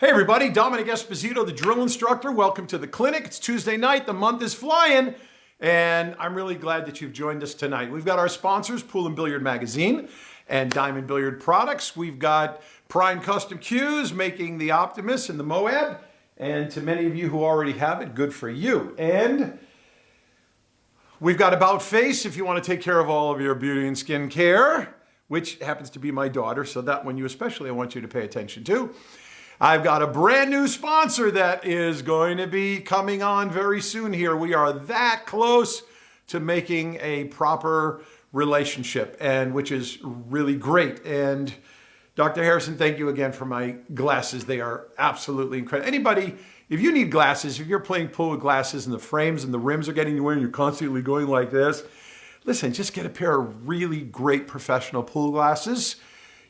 Hey everybody, Dominic Esposito, the drill instructor. Welcome to the clinic. It's Tuesday night, the month is flying, and I'm really glad that you've joined us tonight. We've got our sponsors, Pool and Billiard Magazine and Diamond Billiard Products. We've got Prime Custom Cues making the Optimus and the Moab, and to many of you who already have it, good for you. And we've got About Face if you want to take care of all of your beauty and skin care, which happens to be my daughter, so that one I want you to pay attention to. I've got a brand new sponsor that is going to be coming on very soon here. We are that close to making a proper relationship, and which is really great. And Dr. Harrison, thank you again for my glasses. They are absolutely incredible. Anybody, if you need glasses, if you're playing pool with glasses and the frames and the rims are getting in your way and you're constantly going like this, listen, just get a pair of really great professional pool glasses.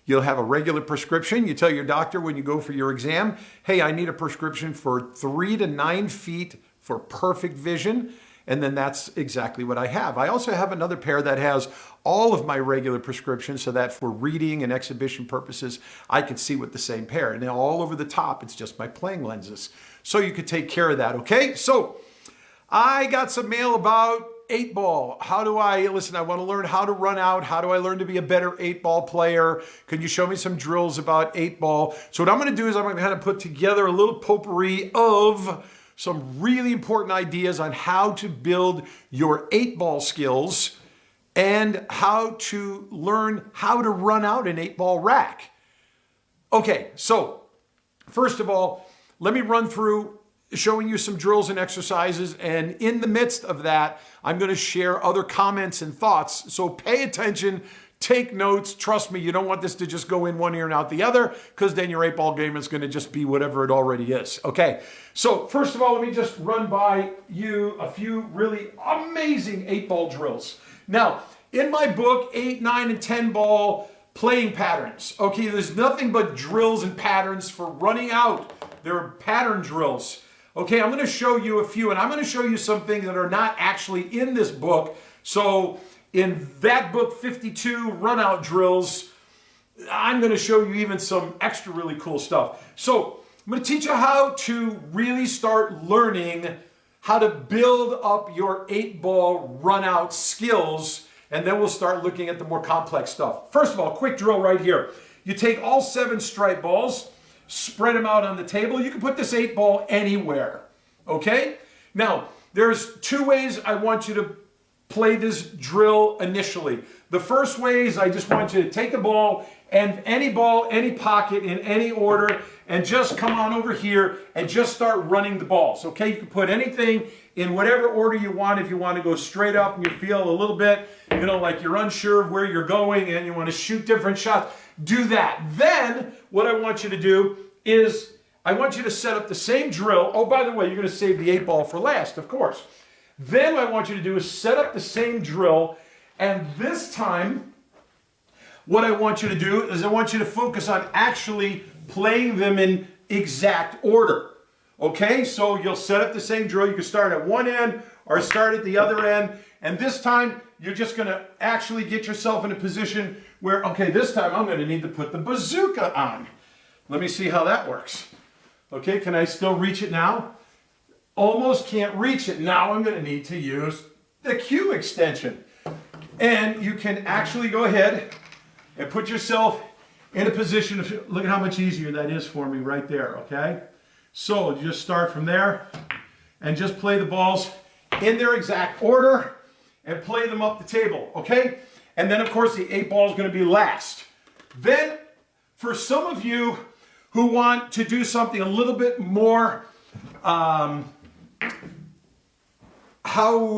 You'll have a regular prescription. You tell your doctor when you go for your exam, hey, I need a prescription for 3 to 9 feet for perfect vision. And then that's exactly what I have. I also have another pair that has all of my regular prescriptions so that for reading and exhibition purposes, I can see with the same pair. And then all over the top, it's just my playing lenses. So you could take care of that, okay? So I got some mail about 8-ball. How do I, listen, I want to learn how to run out. How do I learn to be a better 8-ball player? Can you show me some drills about 8-ball? So what I'm going to do is I'm going to kind of put together a little potpourri of some really important ideas on how to build your 8-ball skills and how to learn how to run out an 8-ball rack. Okay, so first of all, let me run through showing you some drills and exercises, and in the midst of that, I'm going to share other comments and thoughts. So pay attention, take notes. Trust me, you don't want this to just go in one ear and out the other, because then your 8-ball game is going to just be whatever it already is. Okay, so first of all, let me just run by you a few really amazing 8-ball drills. Now, in my book, 8, 9, and 10-ball playing patterns, okay, there's nothing but drills and patterns for running out. There are pattern drills. Okay, I'm going to show you a few, and I'm going to show you some things that are not actually in this book. So in that book, 52 run-out drills, I'm going to show you even some extra really cool stuff. So I'm going to teach you how to really start learning how to build up your 8-ball run-out skills, and then we'll start looking at the more complex stuff. First of all, quick drill right here. You take all 7 striped balls, spread them out on the table. You can put this 8-ball anywhere, okay? Now, there's 2 ways I want you to play this drill initially. The first way is I just want you to take a ball, any pocket in any order, and just come on over here and just start running the balls, okay? You can put anything in whatever order you want. If you want to go straight up and you feel a little bit, you know, like you're unsure of where you're going and you want to shoot different shots, do that. Then what I want you to do is I want you to set up the same drill. Oh, by the way, you're going to save the 8-ball for last, of course. Then what I want you to do is set up the same drill, and this time what I want you to do is I want you to focus on actually playing them in exact order. Okay, so you'll set up the same drill. You can start at one end or start at the other end, and this time you're just going to actually get yourself in a position where, okay, this time I'm going to need to put the bazooka on. Let me see how that works. Okay, can I still reach it now? Almost can't reach it. Now I'm going to need to use the cue extension. And you can actually go ahead and put yourself in a position of, look at how much easier that is for me right there, okay? So you just start from there and just play the balls in their exact order and play them up the table, okay? And then, of course, the 8-ball is going to be last. Then, for some of you who want to do something a little bit more, how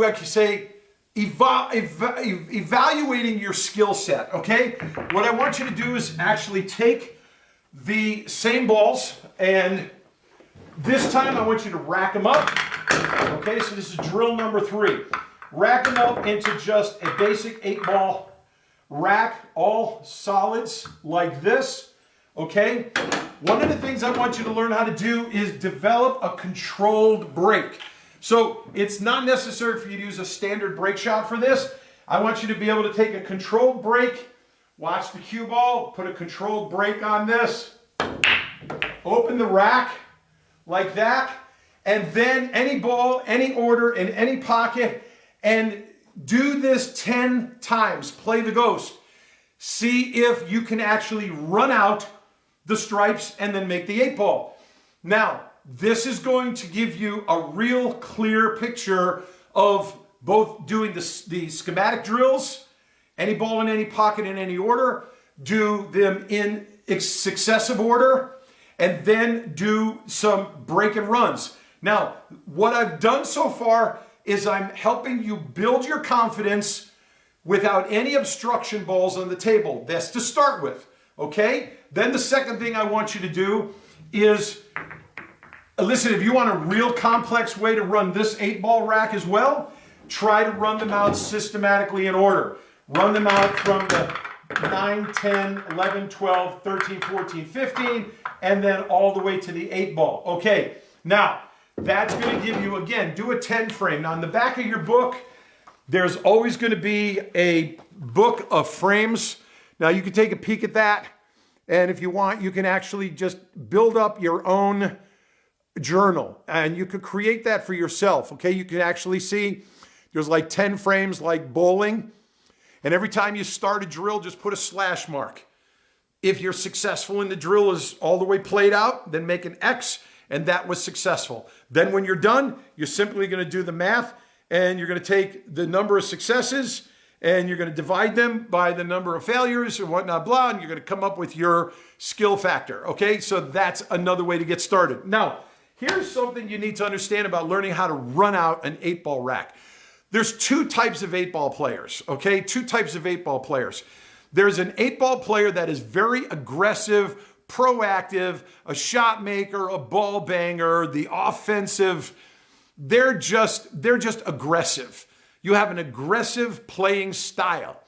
I can say, evaluating your skill set, okay? What I want you to do is actually take the same balls, and this time I want you to rack them up. Okay, so this is drill number 3. Rack them up into just a basic 8-ball rack, all solids like this, okay? One of the things I want you to learn how to do is develop a controlled break. So it's not necessary for you to use a standard break shot for this. I want you to be able to take a controlled break, watch the cue ball, put a controlled break on this. open the rack like that, and then any ball, any order, in any pocket, and do this 10 times. Play the ghost. See if you can actually run out the stripes and then make the 8 ball. Now, this is going to give you a real clear picture of both doing the schematic drills, any ball in any pocket in any order, do them in successive order, and then do some break and runs. Now, what I've done so far is I'm helping you build your confidence without any obstruction balls on the table. That's to start with, okay? Then the second thing I want you to do is, listen, if you want a real complex way to run this 8-ball rack as well, try to run them out systematically in order. Run them out from the 9, 10, 11, 12, 13, 14, 15, and then all the way to the 8-ball. Okay, now, that's going to give you, again, do a 10 frame. Now, on the back of your book, there's always going to be a book of frames. Now, you can take a peek at that, and if you want, you can actually just build up your own journal, and you could create that for yourself, okay? You can actually see there's like 10 frames like bowling, and every time you start a drill, just put a slash mark. If you're successful and the drill is all the way played out, then make an X, and that was successful. Then when you're done, you're simply going to do the math, and you're going to take the number of successes, and you're going to divide them by the number of failures or whatnot, blah, and you're going to come up with your skill factor, okay? So that's another way to get started. Now, here's something you need to understand about learning how to run out an 8-ball rack. There's 2 types of 8-ball players, okay? 2 types of 8-ball players. There's an 8-ball player that is very aggressive, proactive, a shot maker, a ball banger, the offensive. They're just aggressive. You have an aggressive playing style.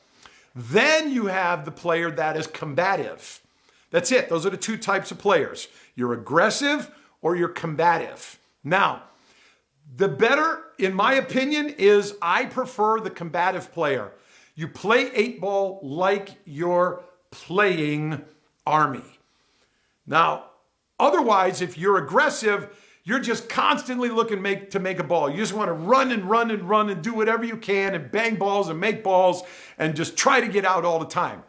Then you have the player that is combative. That's it. Those are the 2 types of players. You're aggressive or you're combative. Now, the better, in my opinion, is I prefer the combative player. You play 8-ball like you're playing Army. Now, otherwise, if you're aggressive, you're just constantly looking to make a ball. You just want to run and run and run and do whatever you can and bang balls and make balls and just try to get out all the time.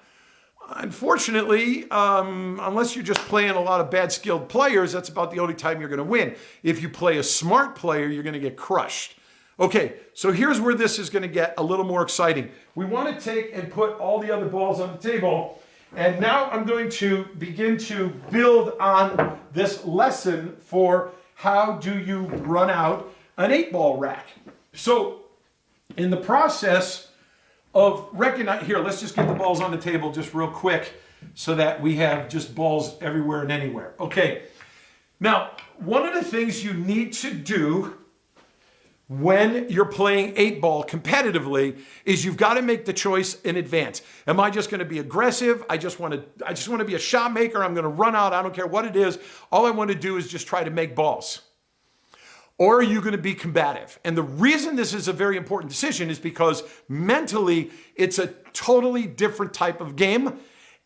Unfortunately, unless you're just playing a lot of bad skilled players, that's about the only time you're going to win. If you play a smart player, you're going to get crushed. Okay, so here's where this is going to get a little more exciting. We want to take and put all the other balls on the table. And now I'm going to begin to build on this lesson for how do you run out an 8-ball rack. So in the process of recognizing, here, let's just get the balls on the table just real quick so that we have just balls everywhere and anywhere. Okay, now one of the things you need to do when you're playing 8-ball competitively is you've got to make the choice in advance. Am I just going to be aggressive? I just want to be a shot maker. I'm going to run out. I don't care what it is. All I want to do is just try to make balls. Or are you going to be combative? And the reason this is a very important decision is because mentally it's a totally different type of game.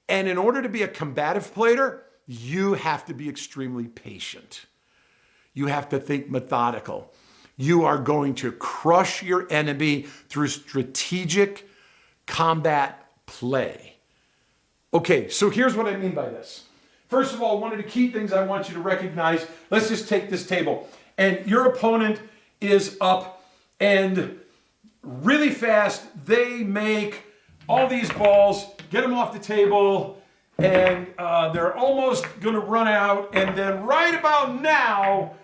And in order to be a combative player, you have to be extremely patient. You have to think methodical. You are going to crush your enemy through strategic combat play. Okay, so here's what I mean by this. First of all, one of the key things I want you to recognize, let's just take this table. And your opponent is up and really fast, they make all these balls, get them off the table, and they're almost going to run out. And then right about now,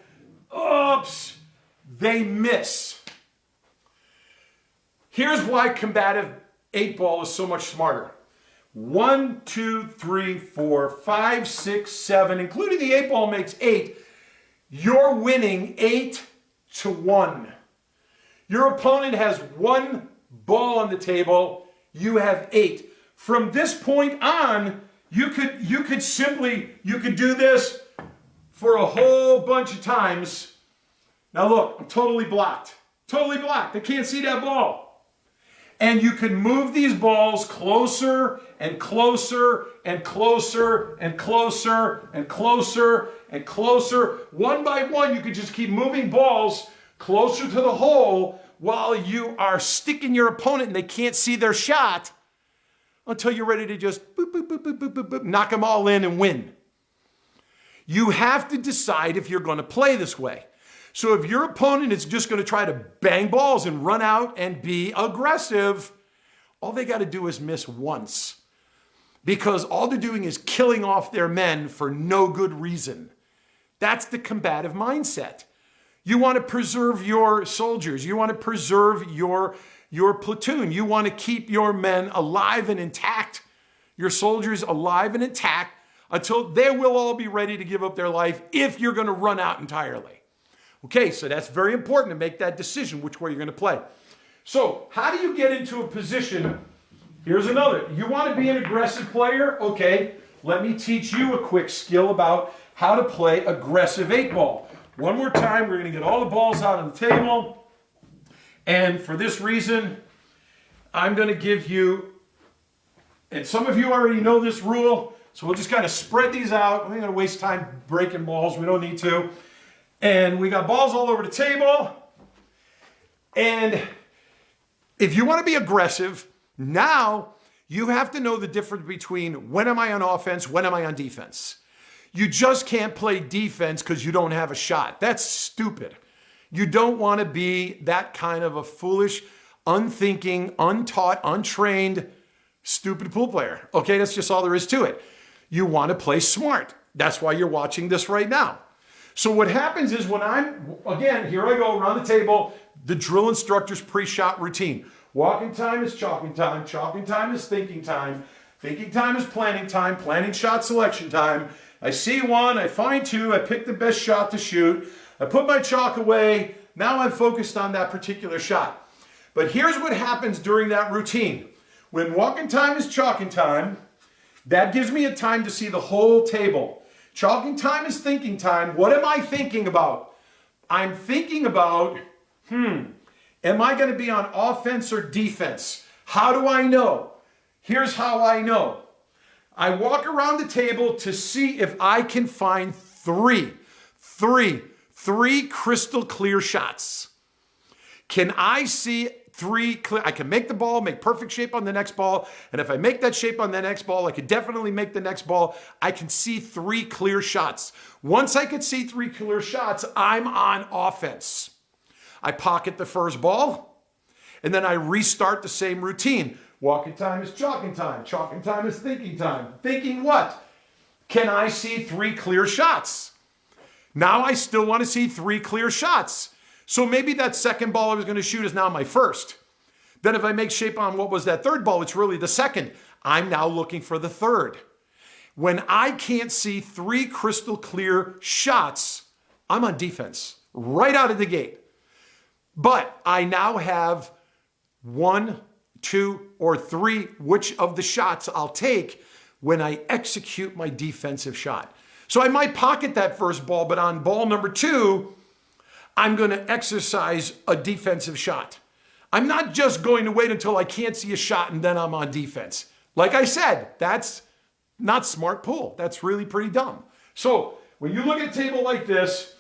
oops, they miss. Here's why combative 8-ball is so much smarter. 1, 2, 3, 4, 5, 6, 7, including the 8-ball makes 8. You're winning 8-1. Your opponent has 1 ball on the table. You have 8. From this point on, you could do this for a whole bunch of times. Now look, I'm totally blocked. Totally blocked. I can't see that ball. And you can move these balls closer and closer and closer and closer and closer and closer. One by one, you can just keep moving balls closer to the hole while you are sticking your opponent and they can't see their shot until you're ready to just boop, boop, boop, boop, boop, boop, boop, knock them all in and win. You have to decide if you're going to play this way. So if your opponent is just going to try to bang balls and run out and be aggressive, all they got to do is miss once. Because all they're doing is killing off their men for no good reason. That's the combative mindset. You want to preserve your soldiers. You want to preserve your platoon. You want to keep your men alive and intact, your soldiers alive and intact, until they will all be ready to give up their life if you're going to run out entirely. Okay, so that's very important to make that decision which way you're going to play. So how do you get into a position? Here's another. You want to be an aggressive player? Okay, let me teach you a quick skill about how to play aggressive 8-ball. One more time, we're going to get all the balls out on the table. And for this reason, I'm going to give you, and some of you already know this rule, so we'll just kind of spread these out. We're not going to waste time breaking balls. We don't need to. And we got balls all over the table. And if you want to be aggressive, now you have to know the difference between when am I on offense, when am I on defense. You just can't play defense because you don't have a shot. That's stupid. You don't want to be that kind of a foolish, unthinking, untaught, untrained, stupid pool player. Okay, that's just all there is to it. You want to play smart. That's why you're watching this right now. So what happens is when again, here I go around the table, the drill instructor's pre-shot routine. Walking time is chalking time is thinking time is planning shot selection time. I see one, I find two, I pick the best shot to shoot, I put my chalk away, now I'm focused on that particular shot. But here's what happens during that routine. When walking time is chalking time, that gives me a time to see the whole table. Chalking time is thinking time. What am I thinking about? I'm thinking about, am I going to be on offense or defense? How do I know? Here's how I know. I walk around the table to see if I can find three crystal clear shots. Can I see three clear? I can make the ball, make perfect shape on the next ball. And if I make that shape on the next ball, I could definitely make the next ball. I can see three clear shots. Once I can see three clear shots, I'm on offense. I pocket the first ball, and then I restart the same routine. Walking time is chalking time is thinking time. Thinking what? Can I see three clear shots? Now I still want to see three clear shots. So maybe that second ball I was going to shoot is now my first. Then if I make shape on what was that third ball, it's really the second. I'm now looking for the third. When I can't see three crystal clear shots, I'm on defense right out of the gate. But I now have 1, 2, or 3, which of the shots I'll take when I execute my defensive shot. So I might pocket that first ball, but on ball number 2, I'm going to exercise a defensive shot. I'm not just going to wait until I can't see a shot and then I'm on defense. Like I said, that's not smart pool. That's really pretty dumb. So when you look at a table like this,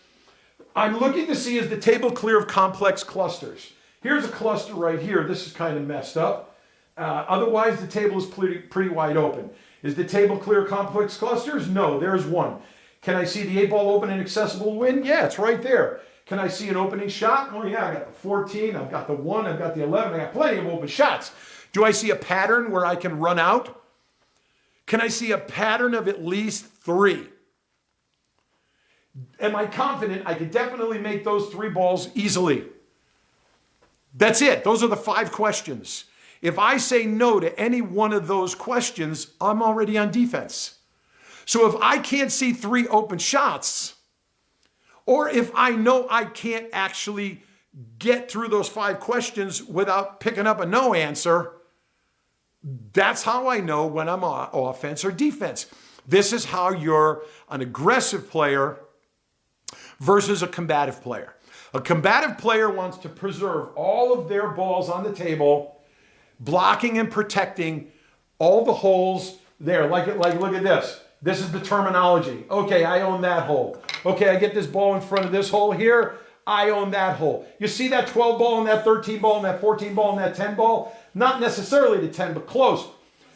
I'm looking to see, is the table clear of complex clusters? Here's a cluster right here. This is kind of messed up. Otherwise, the table is pretty wide open. Is the table clear of complex clusters? No, there's one. Can I see the 8-ball open and accessible win? Yeah, it's right there. Can I see an opening shot? Oh yeah, I got the 14, I've got the 1, I've got the 11, I got plenty of open shots. Do I see a pattern where I can run out? Can I see a pattern of at least 3? Am I confident I could definitely make those 3 balls easily? That's it. Those are the 5 questions. If I say no to any one of those questions, I'm already on defense. So if I can't see 3 open shots, or if I know I can't actually get through those 5 questions without picking up a no answer, that's how I know when I'm on offense or defense. This is how you're an aggressive player versus a combative player. A combative player wants to preserve all of their balls on the table blocking and protecting all the holes there. Like look at this. This is the terminology. Okay, I own that hole. Okay, I get this ball in front of this hole here. I own that hole. You see that 12 ball and that 13 ball and that 14 ball and that 10 ball? Not necessarily the 10, but close.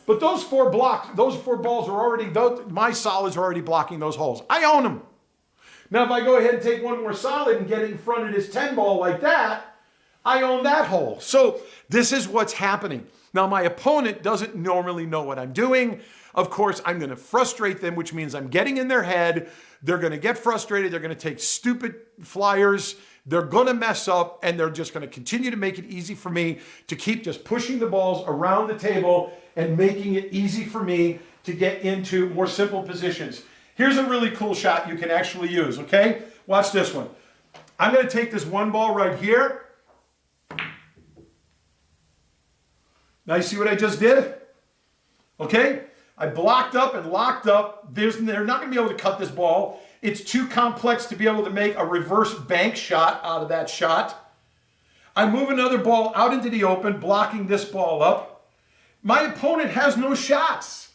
But those four balls are already, my solids are already blocking those holes. I own them. Now, if I go ahead and take one more solid and get it in front of this 10 ball like that, I own that hole. So this is what's happening. Now, my opponent doesn't normally know what I'm doing. Of course, I'm going to frustrate them, which means I'm getting in their head. They're going to get frustrated. They're going to take stupid flyers. They're going to mess up, and they're just going to continue to make it easy for me to keep just pushing the balls around the table and making it easy for me to get into more simple positions. Here's a really cool shot you can actually use, okay? Watch this one. I'm going to take this one ball right here. Now you see what I just did? Okay? I blocked up and locked up. They're not going to be able to cut this ball. It's too complex to be able to make a reverse bank shot out of that shot. I move another ball out into the open, blocking this ball up. My opponent has no shots.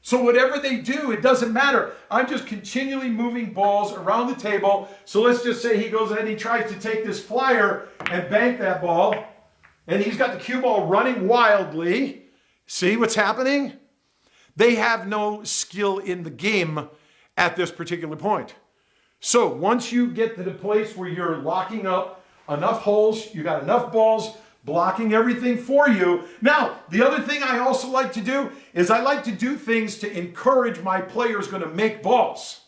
So whatever they do, it doesn't matter. I'm just continually moving balls around the table. So let's just say he goes ahead and he tries to take this flyer and bank that ball. And he's got the cue ball running wildly. See what's happening? They have no skill in the game at this particular point. So once you get to the place where you're locking up enough holes, you got enough balls blocking everything for you. Now, the other thing I also like to do is I like to do things to encourage my players going to make balls.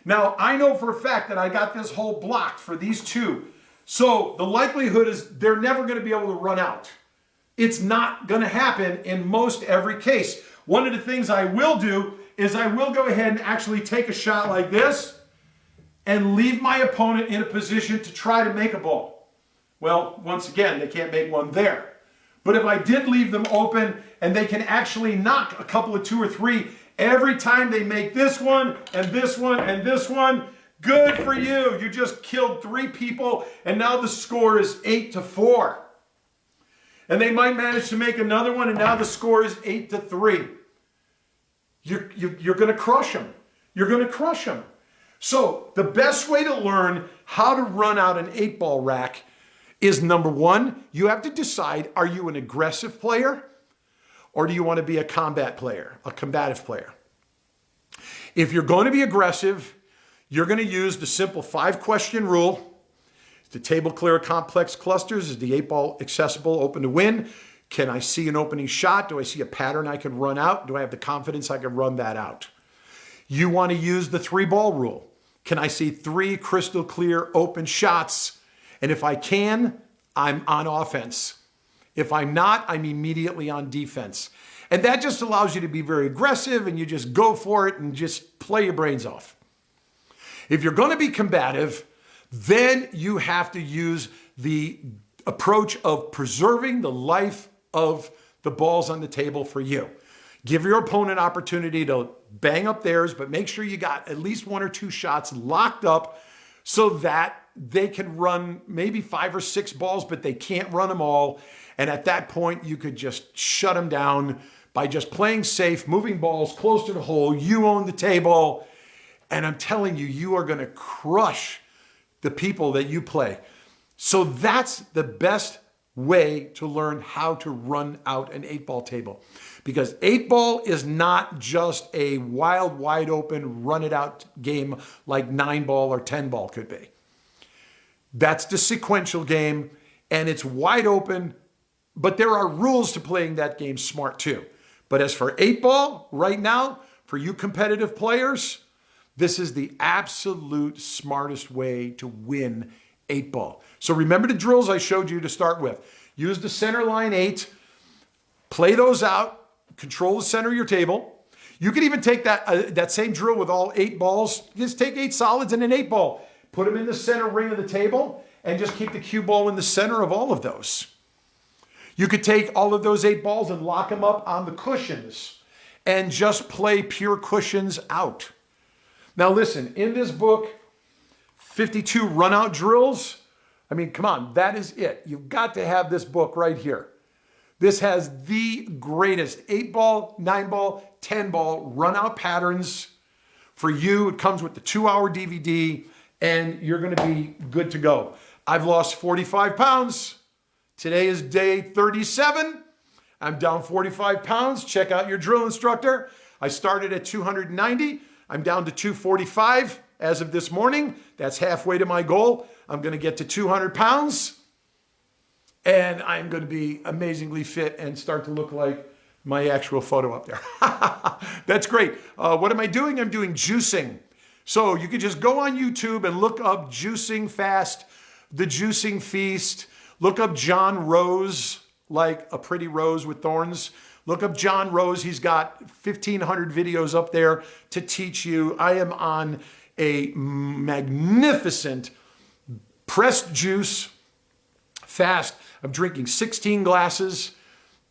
Now, I know for a fact that I got this hole blocked for these two. So the likelihood is they're never going to be able to run out. It's not going to happen in most every case. One of the things I will do is I will go ahead and actually take a shot like this and leave my opponent in a position to try to make a ball. Well, once again, they can't make one there. But if I did leave them open and they can actually knock a couple of 2 or 3 every time they make this one and this one and this one, good for you. You just killed 3 people and now the score is 8-4. And they might manage to make another one and now the score is 8-3. You're going to crush them. You're going to crush them. So the best way to learn how to run out an 8-ball rack is, number one, you have to decide, are you an aggressive player or do you want to be a combative player? If you're going to be aggressive, you're going to use the simple 5-question rule. Is the table clear of complex clusters? Is the 8-ball accessible, open to win? Can I see an opening shot? Do I see a pattern I can run out? Do I have the confidence I can run that out? You want to use the 3-ball rule. Can I see 3 crystal clear open shots? And if I can, I'm on offense. If I'm not, I'm immediately on defense. And that just allows you to be very aggressive and you just go for it and just play your brains off. If you're going to be combative, then you have to use the approach of preserving the life of the balls on the table for you. Give your opponent an opportunity to bang up theirs, but make sure you got at least 1 or 2 shots locked up so that they can run maybe 5 or 6 balls, but they can't run them all. And at that point, you could just shut them down by just playing safe, moving balls close to the hole. You own the table. And I'm telling you, you are going to crush the people that you play. So that's the best way to learn how to run out an 8-ball table. Because 8-ball is not just a wild, wide open, run it out game like 9-ball or 10-ball could be. That's the sequential game, and it's wide open, but there are rules to playing that game smart too. But as for 8-ball, right now, for you competitive players, this is the absolute smartest way to win 8-ball. So remember the drills I showed you to start with. Use the center line 8, play those out, control the center of your table. You can even take that same drill with all 8 balls. Just take 8 solids and an 8-ball. Put them in the center ring of the table and just keep the cue ball in the center of all of those. You could take all of those 8 balls and lock them up on the cushions and just play pure cushions out. Now listen, in this book, 52 run-out drills, I mean, come on, that is it. You've got to have this book right here. This has the greatest 8-ball, 9-ball, 10-ball run-out patterns for you. It comes with the 2-hour DVD, and you're going to be good to go. I've lost 45 pounds. Today is day 37. I'm down 45 pounds. Check out your drill instructor. I started at 290. I'm down to 245 as of this morning. That's halfway to my goal. I'm going to get to 200 pounds. And I'm going to be amazingly fit and start to look like my actual photo up there. That's great. What am I doing? I'm doing juicing. So you can just go on YouTube and look up Juicing Fast, The Juicing Feast. Look up John Rose, like a pretty rose with thorns. Look up John Rose. He's got 1,500 videos up there to teach you. I am on a magnificent pressed juice fast. I'm drinking 16 glasses,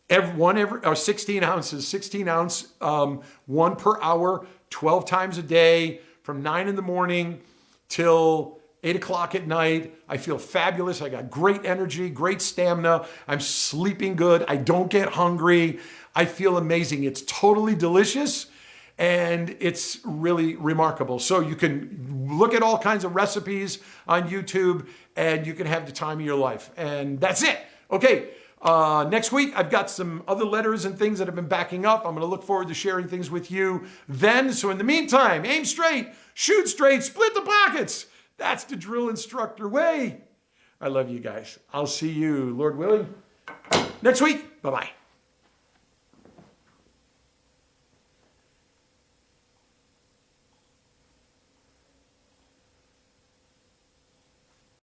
16 ounces, 16 ounce, 1 per hour, 12 times a day, from 9 in the morning till 8 o'clock at night. I feel fabulous. I got great energy, great stamina. I'm sleeping good. I don't get hungry. I feel amazing. It's totally delicious. And it's really remarkable. So you can look at all kinds of recipes on YouTube and you can have the time of your life. And that's it. Okay. Next week, I've got some other letters and things that have been backing up. I'm going to look forward to sharing things with you then. So in the meantime, aim straight, shoot straight, split the pockets. That's the Drill Instructor Way. I love you guys. I'll see you, Lord willing, next week. Bye-bye.